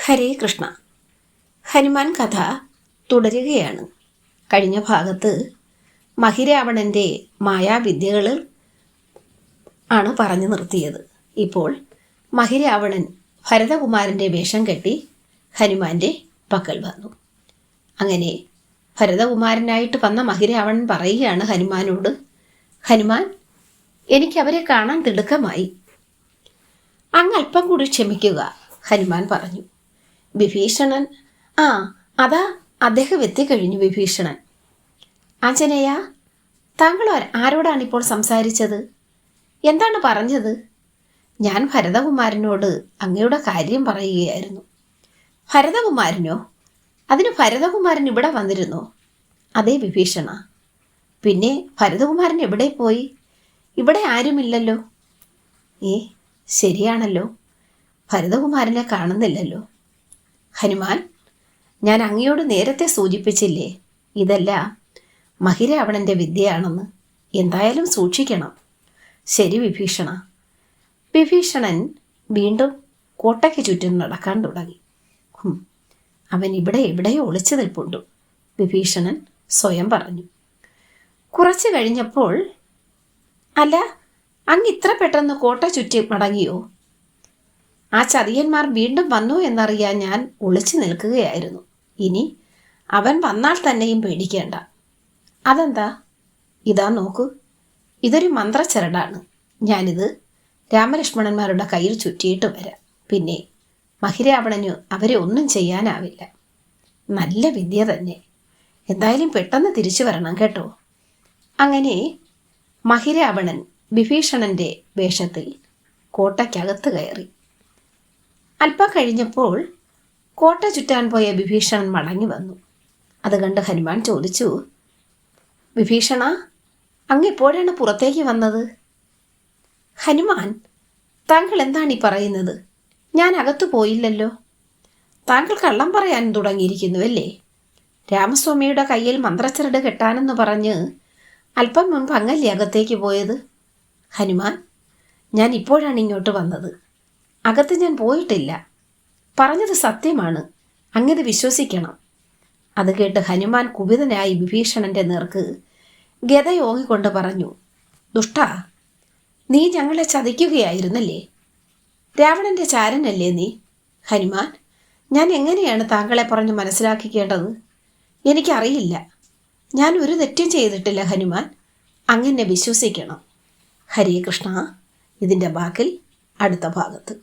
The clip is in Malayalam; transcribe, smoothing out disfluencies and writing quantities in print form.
ഹരേ കൃഷ്ണ. ഹനുമാൻ കഥ തുടരുകയാണ്. കഴിഞ്ഞ ഭാഗത്ത് മഹിരാവണൻ്റെ മായാവിദ്യകൾ ആണ് പറഞ്ഞു നിർത്തിയത്. ഇപ്പോൾ മഹിരാവണൻ ഭരതകുമാരൻ്റെ വേഷം കെട്ടി ഹനുമാൻ്റെ പക്കൽ വന്നു. അങ്ങനെ ഭരതകുമാരനായിട്ട് വന്ന മഹിരാവണൻ പറയുകയാണ് ഹനുമാനോട്, ഹനുമാൻ, എനിക്കവരെ കാണാൻ തിടുക്കമായി, അങ്ങ് അല്പം കൂടി ക്ഷമിക്കുക. ഹനുമാൻ പറഞ്ഞു. വിഭീഷണൻ, അതാ അദ്ദേഹം എത്തിക്കഴിഞ്ഞു. വിഭീഷണൻ, ആഞ്ജനേയ, താങ്കൾ ആരോടാണിപ്പോൾ സംസാരിച്ചത്? എന്താണ് പറഞ്ഞത്? ഞാൻ ഭരതകുമാരനോട് അങ്ങയുടെ കാര്യം പറയുകയായിരുന്നു. ഭരതകുമാരനോ? അതിന് ഭരതകുമാരൻ ഇവിടെ വന്നിരുന്നോ? അതേ വിഭീഷണ. പിന്നെ ഭരതകുമാരൻ എവിടെ പോയി? ഇവിടെ ആരുമില്ലല്ലോ. ശരിയാണല്ലോ, ഭരതകുമാരനെ കാണുന്നില്ലല്ലോ. ഹനുമാൻ, ഞാൻ അങ്ങയോട് നേരത്തെ സൂചിപ്പിച്ചില്ലേ, ഇതെല്ലാം മഹിരാവണൻ്റെ വിദ്യയാണെന്ന്. എന്തായാലും സൂക്ഷിക്കണം. ശരി വിഭീഷണ. വിഭീഷണൻ വീണ്ടും കോട്ടയ്ക്ക് ചുറ്റും നടക്കാൻ തുടങ്ങി. അവൻ ഇവിടെ എവിടെയോ ഒളിച്ചു നിൽപ്പുണ്ട്, വിഭീഷണൻ സ്വയം പറഞ്ഞു. കുറച്ചു കഴിഞ്ഞപ്പോൾ, അല്ല, അങ്ങ് ഇത്ര പെട്ടെന്ന് കോട്ട ചുറ്റി മടങ്ങിയോ? ആ ചതിയന്മാർ വീണ്ടും വന്നു എന്നറിയാൻ ഞാൻ ഒളിച്ചു നിൽക്കുകയായിരുന്നു. ഇനി അവൻ വന്നാൽ തന്നെയും പേടിക്കേണ്ട. അതെന്താ? ഇതാ നോക്കൂ, ഇതൊരു മന്ത്രച്ചരടാണ്. ഞാനിത് രാമലക്ഷ്മണന്മാരുടെ കയ്യിൽ ചുറ്റിയിട്ട് വരാം. പിന്നെ മഹിരാവണന് അവരെ ഒന്നും ചെയ്യാനാവില്ല. നല്ല വിദ്യ തന്നെ. എന്തായാലും പെട്ടെന്ന് തിരിച്ചു വരണം കേട്ടോ. അങ്ങനെ മഹിരാവണൻ വിഭീഷണൻ്റെ വേഷത്തിൽ കോട്ടയ്ക്കകത്ത് കയറി. അല്പം കഴിഞ്ഞപ്പോൾ കോട്ട ചുറ്റാൻ പോയ വിഭീഷണൻ മടങ്ങി വന്നു. അത് കണ്ട് ഹനുമാൻ ചോദിച്ചു, വിഭീഷണ, അങ്ങ് എപ്പോഴാണ് പുറത്തേക്ക് വന്നത്? ഹനുമാൻ, താങ്കൾ എന്താണ് ഈ പറയുന്നത്? ഞാൻ അകത്തു പോയില്ലല്ലോ. താങ്കൾ കള്ളം പറയാൻ തുടങ്ങിയിരിക്കുന്നുവല്ലേ? രാമസ്വാമിയുടെ കയ്യിൽ മന്ത്രച്ചരട് കെട്ടാനെന്ന് പറഞ്ഞ് അല്പം മുൻപ് അങ്ങല്ലേ അകത്തേക്ക് പോയത്? ഹനുമാൻ, ഞാൻ ഇപ്പോഴാണ് ഇങ്ങോട്ട് വന്നത്. അകത്ത് ഞാൻ പോയിട്ടില്ല. പറഞ്ഞത് സത്യമാണ്, അങ്ങത് വിശ്വസിക്കണം. അത് കേട്ട് ഹനുമാൻ കുപിതനായി വിഭീഷണന്റെ നേർക്ക് ഗദയോങ്ങിക്കൊണ്ട് പറഞ്ഞു, ദുഷ്ടാ, നീ ഞങ്ങളെ ചതിക്കുകയായിരുന്നല്ലേ? രാവണന്റെ ചാരനല്ലേ നീ? ഹനുമാൻ, ഞാൻ എങ്ങനെയാണ് താങ്കളെ പറഞ്ഞ് മനസ്സിലാക്കിക്കേണ്ടത്? എനിക്കറിയില്ല. ഞാൻ ഒരു തെറ്റും ചെയ്തിട്ടില്ല ഹനുമാൻ, അങ്ങനെ വിശ്വസിക്കണം. ഹരേ കൃഷ്ണ. ഇതിൻ്റെ ബാക്കിൽ അടുത്ത ഭാഗത്ത്.